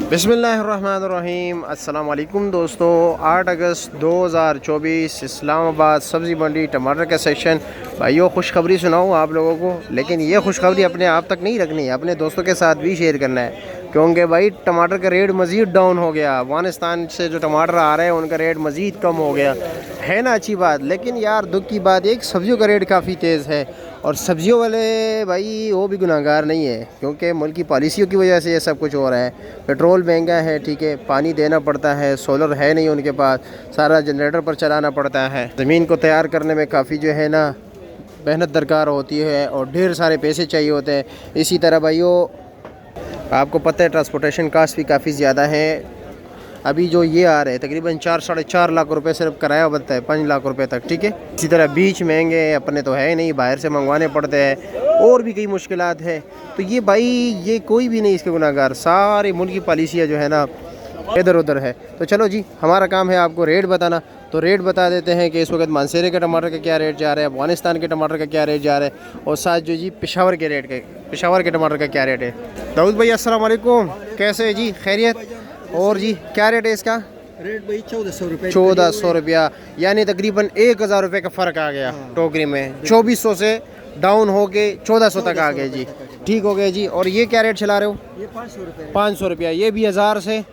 बिस्मिल्लाहिर्रहमानिर्रहीम। अस्सलाम वालेकुम दोस्तों। 8 अगस्त 2024 इस्लामाबाद सब्ज़ी मंडी टमाटर का सेक्शन। भाइयों खुशखबरी सुनाऊँ आप लोगों को, लेकिन ये खुशखबरी अपने आप तक नहीं रखनी है, अपने दोस्तों के साथ भी शेयर करना है, क्योंकि भाई टमाटर का रेट मज़ीद डाउन हो गया। अफ़गानिस्तान से जो टमाटर आ रहे हैं उनका रेट मज़ीद कम हो गया है ना। अच्छी बात, लेकिन यार दुख की बात एक सब्ज़ियों का रेट काफ़ी तेज़ है, और सब्ज़ियों वाले भाई वो भी गुनाहगार नहीं है, क्योंकि मुल्क की पॉलिसियों की वजह से ये सब कुछ हो रहा है। पेट्रोल महंगा है, ठीक है, पानी देना पड़ता है, सोलर है नहीं उनके पास, सारा जनरेटर पर चलाना पड़ता है। ज़मीन को तैयार करने में काफ़ी जो है ना मेहनत दरकार होती है, और ढेर सारे पैसे चाहिए होते हैं। इसी तरह भाइयों आपको पता है ट्रांसपोर्टेशन कास्ट भी काफ़ी ज़्यादा है। अभी जो ये आ रहे हैं तकरीबन 4-4.5 लाख रुपए सिर्फ किराया बनता है, 5 लाख रुपए तक, ठीक है। इसी तरह बीज महंगे अपने तो है नहीं, बाहर से मंगवाने पड़ते हैं, और भी कई मुश्किलात है। तो ये भाई ये कोई भी नहीं इसके गुनाहगार, सारे मुल्क की पॉलिसियाँ जो है ना इधर उधर है। तो चलो जी, हमारा काम है आपको रेट बताना, तो रेट बता देते हैं कि इस वक्त मानसेरे के टमाटर का क्या रेट जा रहा है, अफगानिस्तान के टमाटर का क्या रेट जा रहा है, और साथ जो जी पेशावर के टमाटर का क्या रेट है। दाऊद भाई अस्सलाम वालेकुम, कैसे है जी, खैरियत? और जी क्या रेट है इसका? रेट भाई 1400 रुपये। 1400 रुपया, यानी तकरीबन 1000 रुपये का फ़र्क आ गया टोकरी में। 2400 से डाउन हो के 1400 तक आ गए जी, ठीक हो गए जी। और ये क्या रेट चला रहे हो? ये 500 रुपये। 500 रुपया, ये भी 1000 से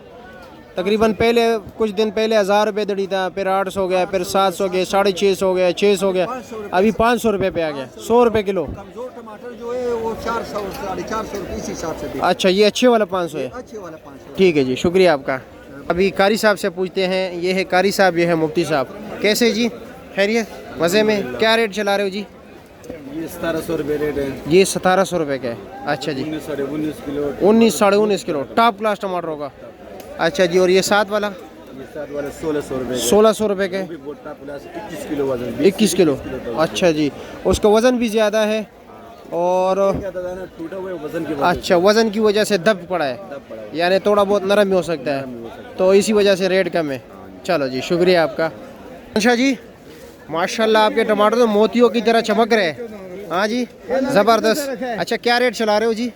तकरीबन पहले कुछ दिन पहले 1000 रुपये दड़ी था, फिर 800 हो गया, फिर 700 गया, 650 हो गया, 600 हो गया, अभी 500 रुपये पे आ गया। 100 रुपये किलो। कमजोर टमाटर जो है वो 400 450 रुपये इस हिसाब से। अच्छा, ये अच्छे वाला 500 है, अच्छे वाला 500। ठीक है जी, शुक्रिया आपका। अभी कारी साहब से पूछते हैं, ये है कारी साहब, ये है मुफ्ती साहब, कैसे जी, खैरियत, मज़े में? क्या रेट चला रहे हो जी? ये 1700 रुपये रेट है। ये 1700 रुपये का है, अच्छा जी। 19 किलो। 19 साढ़े 19 किलो टॉप क्लास टमाटर होगा, अच्छा जी। और ये साथ वाला? ये 7 वाला 1600 रुपये। 1600 रुपये के, 21 किलो वजन। 21 किलो, अच्छा जी। उसका वज़न भी ज़्यादा है, और टूटा हुआ वजन की अच्छा वज़न की वजह से दब पड़ा है, यानी थोड़ा बहुत नरम भी हो सकता है, तो इसी वजह से रेट कम है। चलो जी, शुक्रिया आपका। अच्छा जी, माशाल्लाह आपके टमाटर तो मोतियों की तरह चमक रहे हैं, हाँ जी, ज़बरदस्त। अच्छा क्या रेट चला रहे हो जी?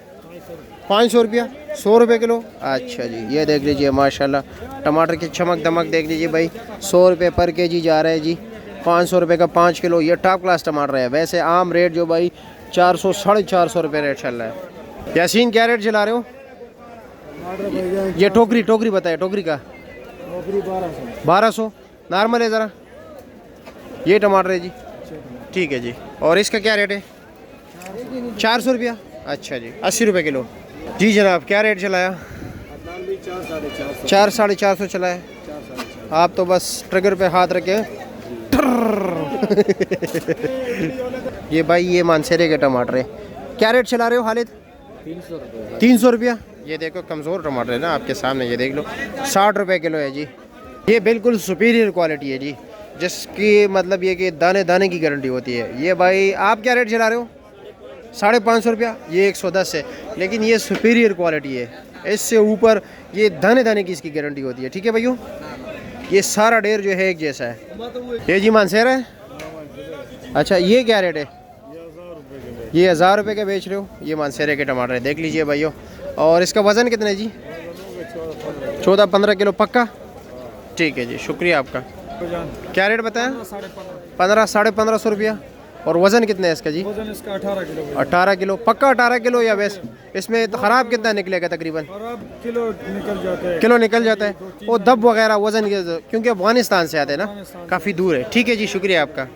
500 रुपया, 100 रुपये किलो, अच्छा जी। ये देख लीजिए माशाल्लाह टमाटर की चमक दमक देख लीजिए भाई, 100 रुपये पर केजी जा रहा है जी, 500 रुपये का 5 किलो, ये टॉप क्लास टमाटर है। वैसे आम रेट जो भाई 400 450 रुपये रेट चल रहा है। यासीन क्या रेट चला रहे हो? ये टोकरी बताए, टोकरी का 1200 नॉर्मल है ज़रा, ये टमाटर है जी, ठीक है जी। और इसका क्या रेट है? 400 रुपया, अच्छा जी, 80 रुपये किलो जी जनाब। क्या रेट चलाया? 4-450 चला है। आप तो बस ट्रिगर पे हाथ रखे ये भाई ये मानसेरे के टमाटर है, क्या रेट चला रहे हो हालिद? 300 रुपया। ये देखो कमज़ोर टमाटर है ना आपके सामने, ये देख लो 60 रुपये किलो है जी। ये बिल्कुल सुपीरियर क्वालिटी है जी, जिसकी मतलब ये कि दाने दाने की गारंटी होती है। ये भाई आप क्या रेट चला रहे हो? 550 रुपया, ये 110 है, लेकिन ये सुपीरियर क्वालिटी है, इससे ऊपर ये दाने दाने की इसकी गारंटी होती है, ठीक है भाइयों। ये सारा ढेर जो है एक जैसा है। ये जी मानसेरा है, अच्छा ये क्या रेट है? ये 1000 रुपये के बेच रहे हो, ये मानसेरे के टमाटर है, देख लीजिए भाइयों। और इसका वज़न कितना है जी? 14-15 किलो पक्का, ठीक है जी, शुक्रिया आपका। क्या रेट बताया? 1500-1550 रुपया। और वज़न कितना है इसका जी? वजन इसका 18 किलो। 18 किलो पक्का, 18 किलो या वैसे इसमें तो ख़राब कितना निकलेगा? तकरीबन किलो निकल जाता है। किलो निकल जाता है, वो दब वगैरह वज़न, क्योंकि अफगानिस्तान से आते हैं ना, काफ़ी दूर है, ठीक है जी, शुक्रिया आपका।